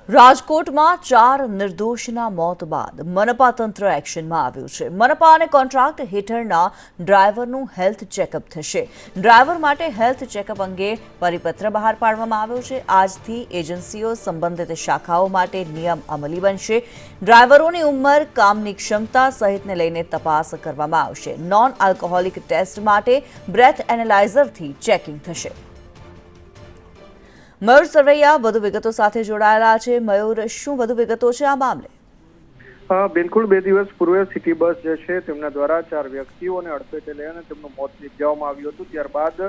રાજકોટમાં 4 નિર્દોષના મોત બાદ મનપા તંત્ર એક્શનમાં આવ્યું છે। મનપા અને કોન્ટ્રાક્ટ હેઠળના ડ્રાઈવરનું હેલ્થ ચેકઅપ થશે। ડ્રાઈવર માટે હેલ્થ ચેકઅપ અંગે પરિપત્ર બહાર પાડવામાં આવ્યો છે। આજથી એજન્સીઓ સંબંધિત શાખાઓ માટે નિયમ અમલી બનશે। ડ્રાઈવરોની ઉંમર, કામની ક્ષમતા સહિતને લઈને તપાસ કરવામાં આવશે। નોન આલ્કોહોલિક ટેસ્ટ માટે બ્રેથ એનાલાઇઝરથી ચેકિંગ થશે। મયુર સરવૈયા વધુ વિગતો સાથે જોડાયેલા છે। મયુર, શું વધુ વિગતો છે આ મામલે? બિલકુલ 2 દિવસ પૂર્વે સિટી બસ જે છે તેમના દ્વારા 4 વ્યક્તિઓને અડફેટે લઈ અને તેમનું મોત નિપજાવવામાં આવ્યું હતું। ત્યારબાદ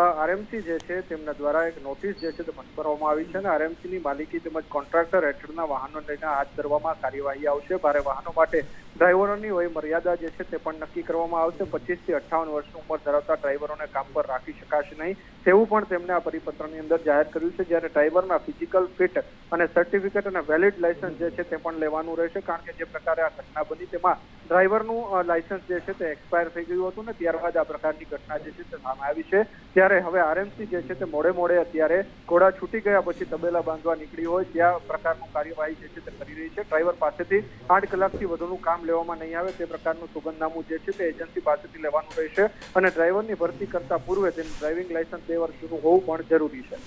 આરએમસી જે છે તેમના દ્વારા એક નોટિસ જે છે તે ફટકારવામાં આવી છે અને આરએમસીની માલિકી તેમજ કોન્ટ્રાક્ટર હેઠળના વાહનો લઈને હાથ ધરવામાં કાર્યવાહી આવશે। ભારે વાહનો માટે ડ્રાઈવરોની વય મર્યાદા જે છે તે પણ નક્કી કરવામાં આવશે। 25 થી 58 વર્ષની ઉંમર ધરાવતા ડ્રાઈવરોને કામ પર રાખી શકાશે નહીં તેવું પણ તેમણે આ પરિપત્રની અંદર જાહેર કર્યું છે। જ્યારે ડ્રાઈવરના ફિઝિકલ ફિટ અને સર્ટિફિકેટ અને વેલિડ લાયસન્સ જે છે તે પણ લેવાનું રહેશે, કારણ કે જે પ્રકારે આ ઘટના બની તેમાં ડ્રાઈવરનું લાયસન્સ જે છે તે એક્સપાયર થઈ ગયું હતું ને ત્યારબાદ આ પ્રકારની ઘટના જે છે તે સામે આવી છે। ત્યારે હવે આરએમસી જે છે તે મોડે અત્યારે ઘોડા છૂટી ગયા પછી તબેલા બાંધવા નીકળી હોય ત્યાં પ્રકારનું કાર્યવાહી જે છે તે કરી રહી છે। ડ્રાઈવર પાસેથી 8 કલાકથી વધુનું કામ લેવામાં નહીં આવે તે પ્રકારનું સોગંદનામું જે છે તે એજન્સી પાસેથી લેવાનું રહેશે અને ડ્રાઈવરની ભરતી કરતા પૂર્વે તેનું ડ્રાઇવિંગ લાયસન્સ 2 વર્ષ જૂનું હોવું પણ જરૂરી છે।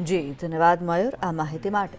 જી, ધન્યવાદ મયુર આ માહિતી માટે।